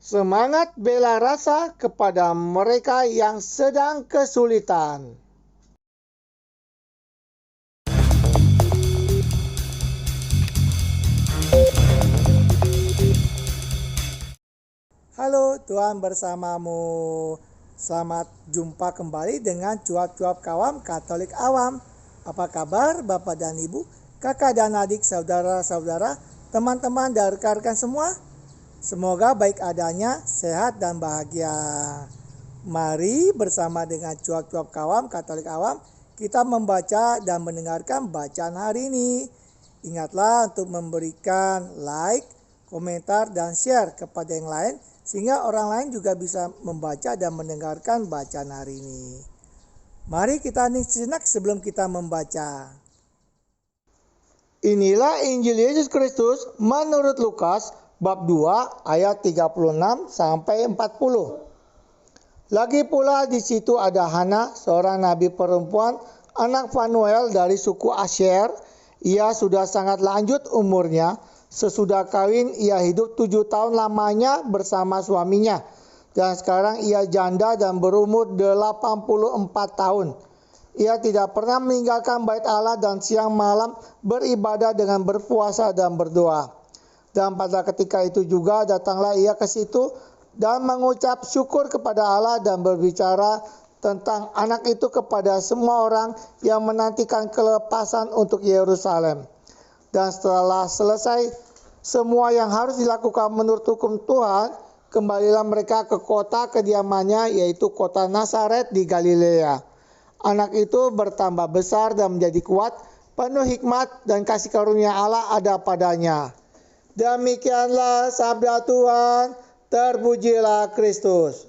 Semangat bela rasa kepada mereka yang sedang kesulitan. Halo, Tuhan bersamamu. Selamat jumpa kembali dengan cuap-cuap kawam Katolik awam. Apa kabar Bapak dan Ibu, kakak dan adik, saudara-saudara, teman-teman dan rekan-rekan semua? Semoga baik adanya, sehat dan bahagia. Mari bersama dengan cuap-cuap kawam Katolik awam, kita membaca dan mendengarkan bacaan hari ini. Ingatlah untuk memberikan like, komentar, dan share kepada yang lain, sehingga orang lain juga bisa membaca dan mendengarkan bacaan hari ini. Mari kita hening sejenak sebelum kita membaca. Inilah Injil Yesus Kristus menurut Lukas bab 2 ayat 36 sampai 40. Lagi pula di situ ada Hana, seorang nabi perempuan, anak Fanuel dari suku Asher. Ia sudah sangat lanjut umurnya. Sesudah kawin ia hidup 7 tahun lamanya bersama suaminya. Dan sekarang ia janda dan berumur 84 tahun. Ia tidak pernah meninggalkan bait Allah dan siang malam beribadah dengan berpuasa dan berdoa. Dan pada ketika itu juga datanglah ia ke situ dan mengucap syukur kepada Allah dan berbicara tentang anak itu kepada semua orang yang menantikan kelepasan untuk Yerusalem. Dan setelah selesai semua yang harus dilakukan menurut hukum Tuhan, kembalilah mereka ke kota kediamannya, yaitu kota Nazaret di Galilea. Anak itu bertambah besar dan menjadi kuat, penuh hikmat dan kasih karunia Allah ada padanya. Demikianlah sabda Tuhan, terpujilah Kristus.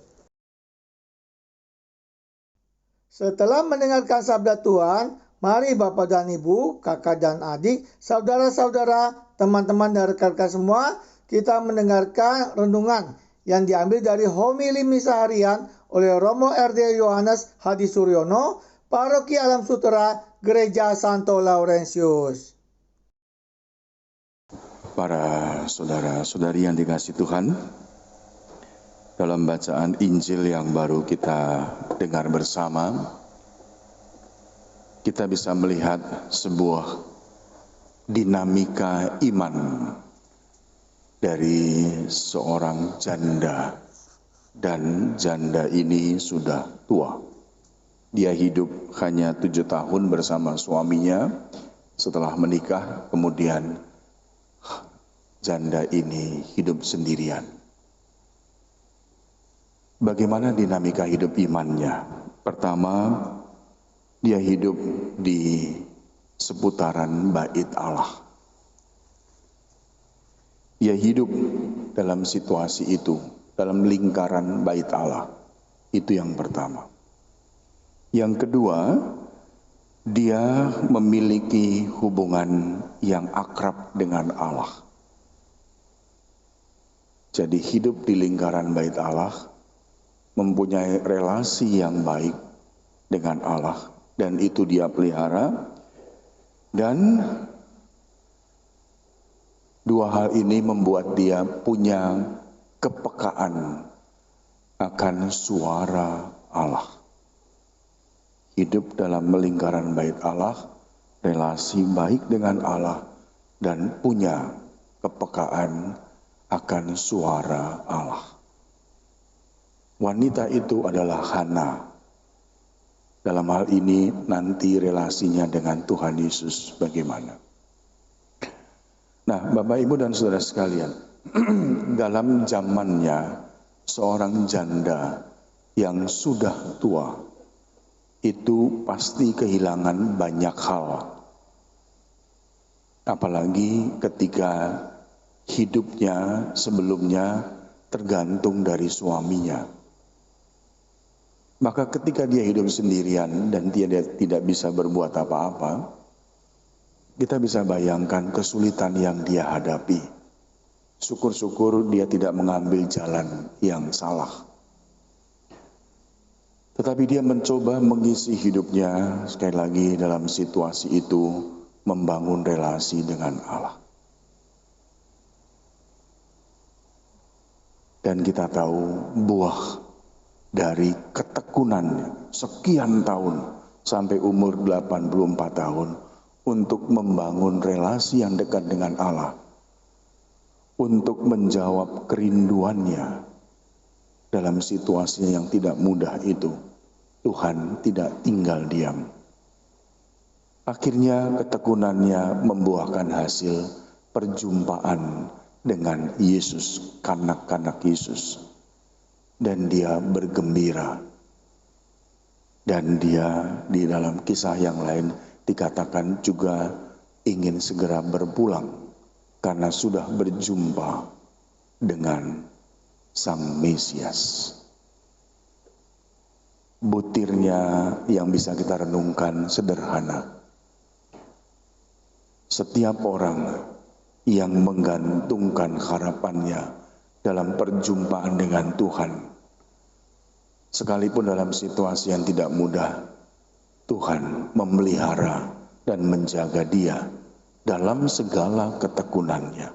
Setelah mendengarkan sabda Tuhan, mari Bapak dan Ibu, kakak dan adik, saudara-saudara, teman-teman dan rekan-rekan semua, kita mendengarkan renungan yang diambil dari homili misa harian oleh Romo RD Yohanes Hadi Suryono, Paroki Alam Sutera, Gereja Santo Laurentius. Para saudara-saudari yang dikasihi Tuhan, dalam bacaan Injil yang baru kita dengar bersama, kita bisa melihat sebuah dinamika iman dari seorang janda, dan janda ini sudah tua. Dia hidup hanya 7 tahun bersama suaminya. Setelah menikah, kemudian janda ini hidup sendirian. Bagaimana dinamika hidup imannya? Pertama, dia hidup di seputaran bait Allah. Dia hidup dalam situasi itu, dalam lingkaran bait Allah. Itu yang pertama. Yang kedua, dia memiliki hubungan yang akrab dengan Allah. Jadi hidup di lingkaran bait Allah, mempunyai relasi yang baik dengan Allah, dan itu dia pelihara. Dan dua hal ini membuat dia punya kepekaan akan suara Allah. Hidup dalam lingkaran bait Allah, relasi baik dengan Allah, dan punya kepekaan akan suara Allah. Wanita itu adalah Hana. Dalam hal ini nanti relasinya dengan Tuhan Yesus bagaimana? Nah, Bapak, Ibu, dan saudara sekalian, dalam zamannya seorang janda yang sudah tua itu pasti kehilangan banyak hal. Apalagi ketika hidupnya sebelumnya tergantung dari suaminya. Maka ketika dia hidup sendirian dan dia tidak bisa berbuat apa-apa, kita bisa bayangkan kesulitan yang dia hadapi. Syukur-syukur dia tidak mengambil jalan yang salah. Tetapi dia mencoba mengisi hidupnya sekali lagi dalam situasi itu, membangun relasi dengan Allah. Dan kita tahu buah dari ketekunannya sekian tahun sampai umur 84 tahun untuk membangun relasi yang dekat dengan Allah, untuk menjawab kerinduannya dalam situasi yang tidak mudah itu. Tuhan tidak tinggal diam. Akhirnya ketekunannya membuahkan hasil perjumpaan dengan Yesus, kanak-kanak Yesus. Dan dia bergembira. Dan dia di dalam kisah yang lain dikatakan juga ingin segera berpulang karena sudah berjumpa dengan Sang Mesias. Butirnya yang bisa kita renungkan sederhana. Setiap orang yang menggantungkan harapannya dalam perjumpaan dengan Tuhan, sekalipun dalam situasi yang tidak mudah, Tuhan memelihara dan menjaga dia dalam segala ketekunannya.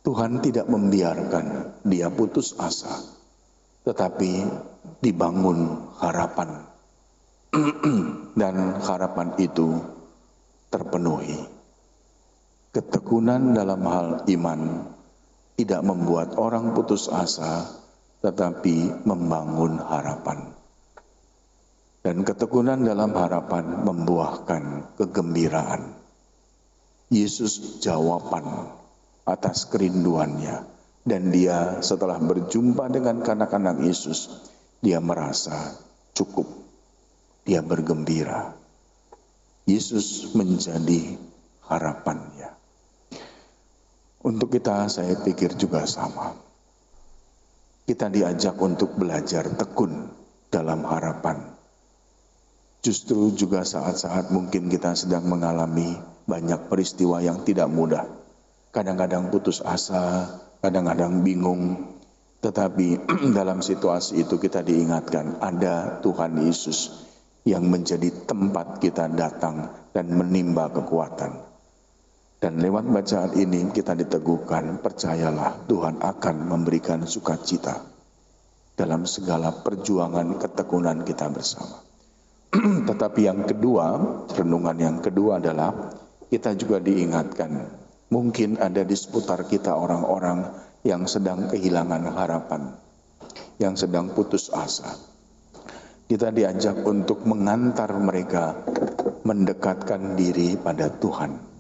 Tuhan tidak membiarkan dia putus asa, tetapi dibangun harapan. Dan harapan itu terpenuhi. Ketekunan dalam hal iman tidak membuat orang putus asa, tetapi membangun harapan. Dan ketekunan dalam harapan membuahkan kegembiraan. Yesus jawaban atas kerinduannya. Dan dia setelah berjumpa dengan kanak-kanak Yesus, dia merasa cukup. Dia bergembira. Yesus menjadi harapannya. Untuk kita, saya pikir juga sama. Kita diajak untuk belajar tekun dalam harapan. Justru juga saat-saat mungkin kita sedang mengalami banyak peristiwa yang tidak mudah. Kadang-kadang putus asa, kadang-kadang bingung. Tetapi dalam situasi itu kita diingatkan ada Tuhan Yesus yang menjadi tempat kita datang dan menimba kekuatan. Dan lewat bacaan ini kita diteguhkan, percayalah Tuhan akan memberikan sukacita dalam segala perjuangan ketekunan kita bersama. Tetapi yang kedua, renungan yang kedua adalah kita juga diingatkan, mungkin ada di seputar kita orang-orang yang sedang kehilangan harapan, yang sedang putus asa. Kita diajak untuk mengantar mereka mendekatkan diri pada Tuhan.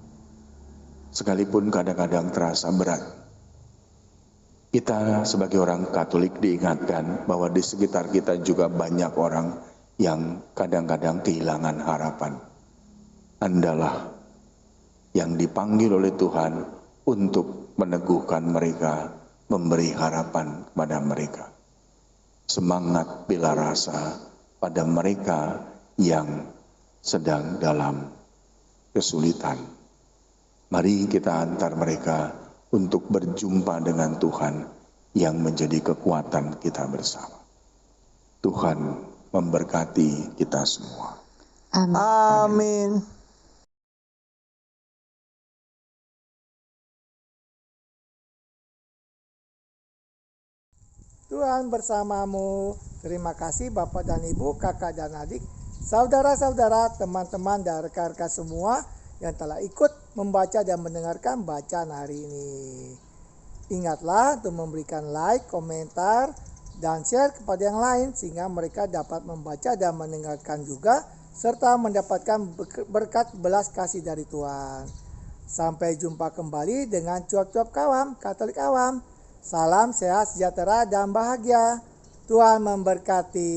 Sekalipun kadang-kadang terasa berat. Kita sebagai orang Katolik diingatkan bahwa di sekitar kita juga banyak orang yang kadang-kadang kehilangan harapan. Andalah yang dipanggil oleh Tuhan untuk meneguhkan mereka, memberi harapan kepada mereka. Semangat bela rasa pada mereka yang sedang dalam kesulitan. Mari kita antar mereka untuk berjumpa dengan Tuhan yang menjadi kekuatan kita bersama. Tuhan memberkati kita semua. Amin. Amin. Tuhan bersamamu. Terima kasih Bapak dan Ibu, kakak dan adik, saudara-saudara, teman-teman dan rekan-rekan semua yang telah ikut membaca dan mendengarkan bacaan hari ini. Ingatlah untuk memberikan like, komentar, dan share kepada yang lain sehingga mereka dapat membaca dan mendengarkan juga serta mendapatkan berkat belas kasih dari Tuhan. Sampai jumpa kembali dengan cuap-cuap kawam, Katolik awam. Salam sehat, sejahtera, dan bahagia. Tuhan memberkati.